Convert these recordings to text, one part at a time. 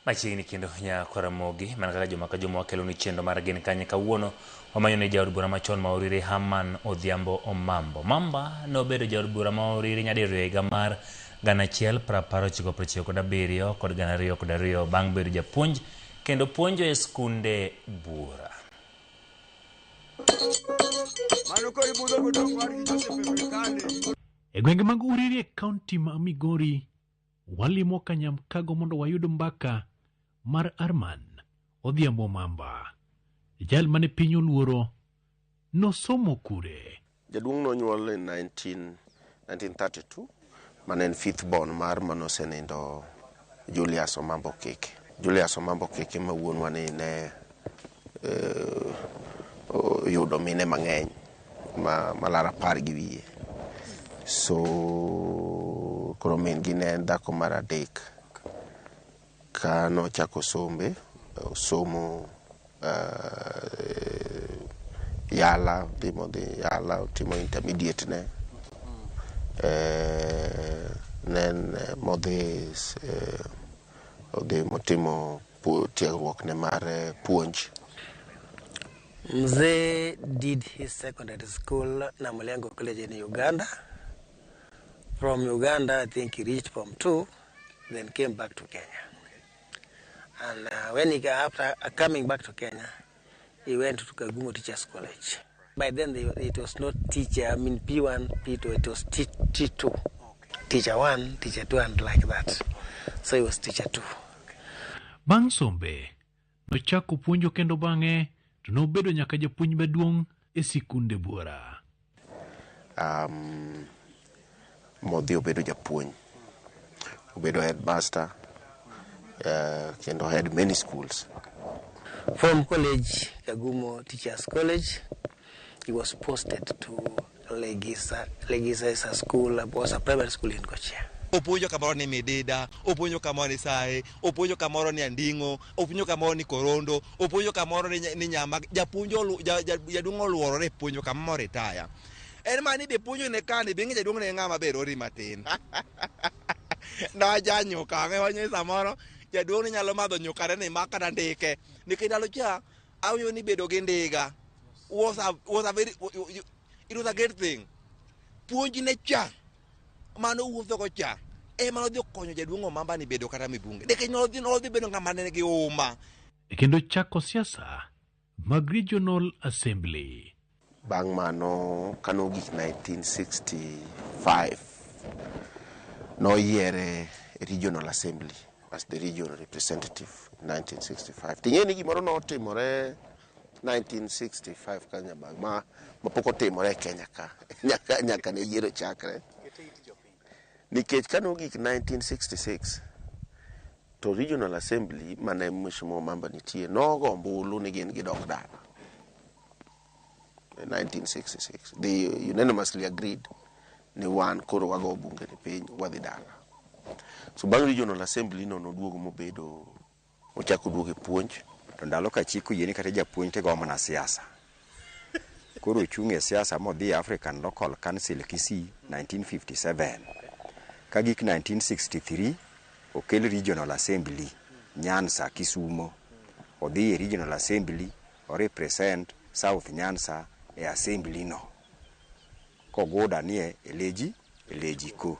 Machiegni kendo Nyakaramogi man kaka joma ka joma wakelo ni chendo mar gin kanye kawuono wamanyo ne jaod bura machon ma Oriri Herman Odhiambo Omambo. Mamba nobedo jaod bura ma Oriri nyadiriyo higa mar 1997 kod 2002 bang' bedo japuonj kendo puonjo e skunde bura. E gwenge mag Oriri e kaunti ma Migori walimo Kanyamkago mondo wayud mbaka mar Herman Odhiambo Omamba. Jal mane piny oluoro nosomo kure. Jaduong' nonyuol in 1932 mane en fifth born mar manosenindo Julius Omambo Keke. Julius Omambo Keke ma wuonwa ne yudo mine mang'eny malara par gi wiye. So koro min gi ne en dhako mar adek. Ka nochako sombe, somo Yala, timo intermediate ne. Nen modhi motimo tiegruok ne mar puonj. Mzee did his secondary school Namulengo College in Uganda. From Uganda, I think he reached Form 2, then came back to Kenya. And when he got after coming back to Kenya, he went to Kagumo Teachers College. By then, it was not teacher, P1, P2, it was T2. Teacher 1, teacher 2, and like that. So he was teacher 2. Bang' sombe, nochako puonjo kendo bang'e, to nobedo nyaka japuonj maduong' e sikunde bura. Modhi obedo japuonj, obedo headmaster, kendo had many schools. From college, Kagumo Teachers College, he was posted to Legisa. Legisa is a school, was a private school in Kochia. Opuonjo kamoro ni Midida, opuonjo kamoro ni Sae, opuonjo kamoro ni Andingo, opuonjo kamoro ni Korondo, opuonjo kamoro ni Nyama, jaduong' oluorore puonjo kamoro retire. En mani be puonjo ne kane bingi jaduong' ne ng'ama be rori matin. Na janyuka ng'ewanyo samoro jaduong' ni nyalo madho nyukare ni makata ndike. Nikech ndalo cha awinjo ni bedo gi ndiga was a very it was a great thing. Puonji ne cha mano wuotho go cha ema nodhi konyo jaduong' Omamba ni bedo kata mibunge. Nikech nodhi bedo ng'ama ne gi uma. Kendo chako siasa mag Regional Assembly. Bang' mano kanogik 1965 noyiere Regional Assembly as the regional representative in 1965. Ting'e ni gimoro notimore 1965 kanya bang' ma pok otimore Kenya ka nyaka ne yiero chakre. Nikech kanogik 1966 to Regional Assembly mane Mheshimiwa Omamba nitie nogo ombulu ni gin gidok dala. 1966 they unanimously agreed ni wan koro wago bunge ni piny wadhi dala. So bang' Regional Assembly no noduogo mobedo ochako duogo e puonj. To ndalo ka chiko yeni kata japuonj te gomo na siasa. Koro ochung' e siasa modhi African Local Council Kisii 1957. Kagik 1963 okel Regional Assembly Nyansa Kisumo. Odhi e Regional Assembly o represent South Nyansa e assembly no. Kogoda ni eleji ko.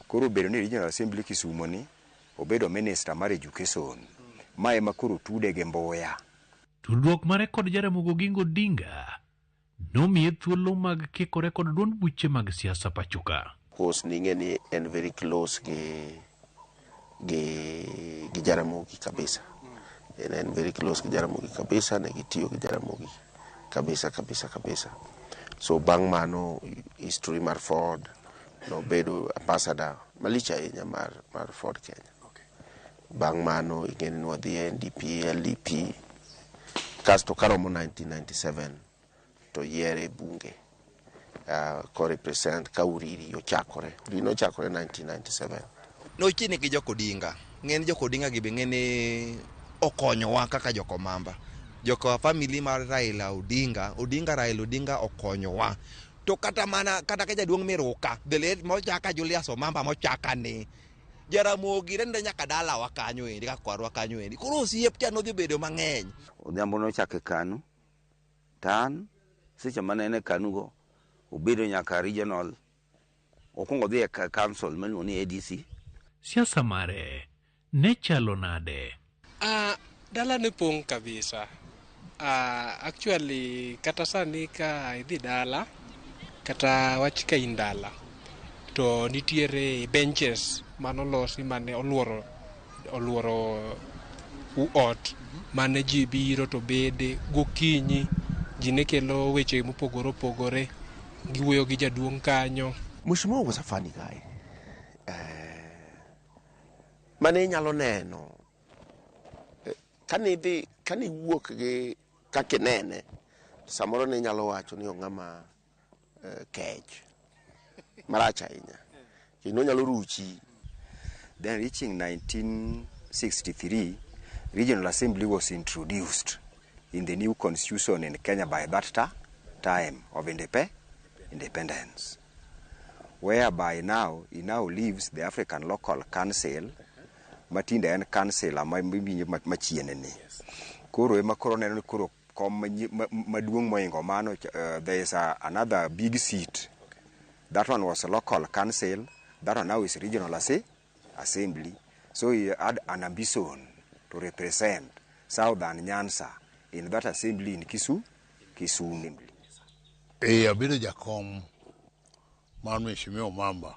Koro bedo ni Regional Assembly Kisumo ni obedo minister mar education. Mae makoro tude ge Mboya. Tudruok mare kod Jaramogi Oginga Odinga nomiye thuolo mag kikore kod duond buche mag siasa pachoka. Course ning'e ni en very close gi Jaramogi kabisa. En very close gi Jaramogi kabisa, ne gitiyo gi Jaramogi kabisa. So bang' mano history mar Ford nobedo ambassador malicha ahinya mar Ford Kenya. Bang' mano ing'eni nwadhi NDP, LDP, kasto karomo 1997 to yiere bunge ko represent ka Oriri ochakore. Oriri nochakore 1997. Nochini gi Joko Odinga. Ng'eni Joko Odinga gi be ng'eni okonyowa kaka Joko Omamba. Joko family mar Raila Odinga okonyowa. To kata ka jaduong' Miruka, the late mochaka Julius Omamba mochaka ni Jaramogi rende nyaka dala wa kanyo endi ka kwarwa kanyo endi. Koro osiep cha nodhi bedo mang'eny. Odhiambo nochake KANU, TAN, seche manene KANU go, obedo nyaka regional, okwongo dhi e council maluongo ni ADC. Siasa mare ne chalo nade? Dala ne pong' kabisa. Actually, kata sani ka idhi dala, kata wach ka in dala, to nitiere benches manolosi mane oluoro ot mane ji biro to bede gokinyi, ji ne kelo weche mopogore opogore, giwuoyo gi jaduong' kanyo. Mheshimiwa was a funny guy. Mane nyalo neno kani wuok gi kakinene samoro ne nyalo wacho ni ong'ama kech marach ahinya kendo nyalo ruchi. Then reaching 1963, Regional Assembly was introduced in the new constitution in Kenya by that time of independence, whereby now he now leaves the African Local Council, matinde en council machieneni. Koro ema koro neno koro kom maduong' moingo mano. There is another big seat. That one was a local council. That one now is regional assembly. So he had an ambition to represent Southern Nyanza in that assembly in Kisumu. Abedo jakom mar Mheshimiwa Omamba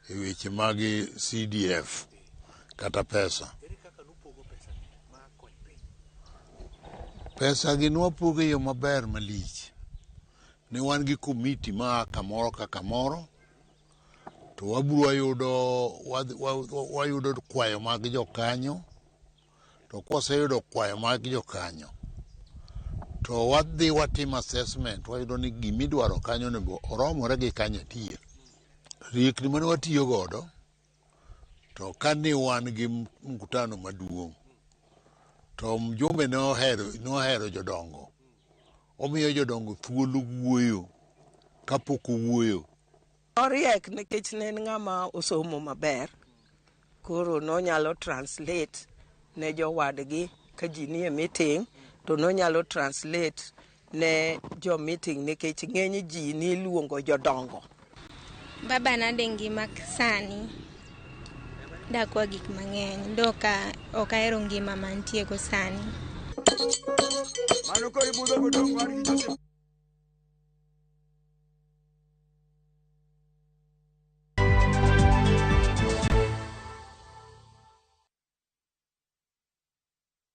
e weche mag CDF kata pesa. Pesa gi nwapogo yo maber malich. Ne wan gi komiti ma kamoro ka kamoro, to wayudo kwayo mag jokanyo, to kwaseyudo kwayo mag jokanyo, to wadhi watim assessment, wayudo ni gimidwaro kanyo nego oromore gi kanyo tiyo. Riekni mane watiyo godo, to kane wan gi mkutano maduong', to mjumbe nohero jodongo. Omiyo jodongo thuolo wuoyo kapok owuoyo. Oriek nikech ne en ng'ama osomo maber, koro nonyalo translate ne jowadgi ka ji nie meeting, to nonyalo translate ne jo meeting nikech ng'eny ji ni luongo jodongo. Baba nade ngima sani dakwa gik mang'eny, ndoka okahero ngima mantie go sani. Mano kori budho godong' war gi Joseph.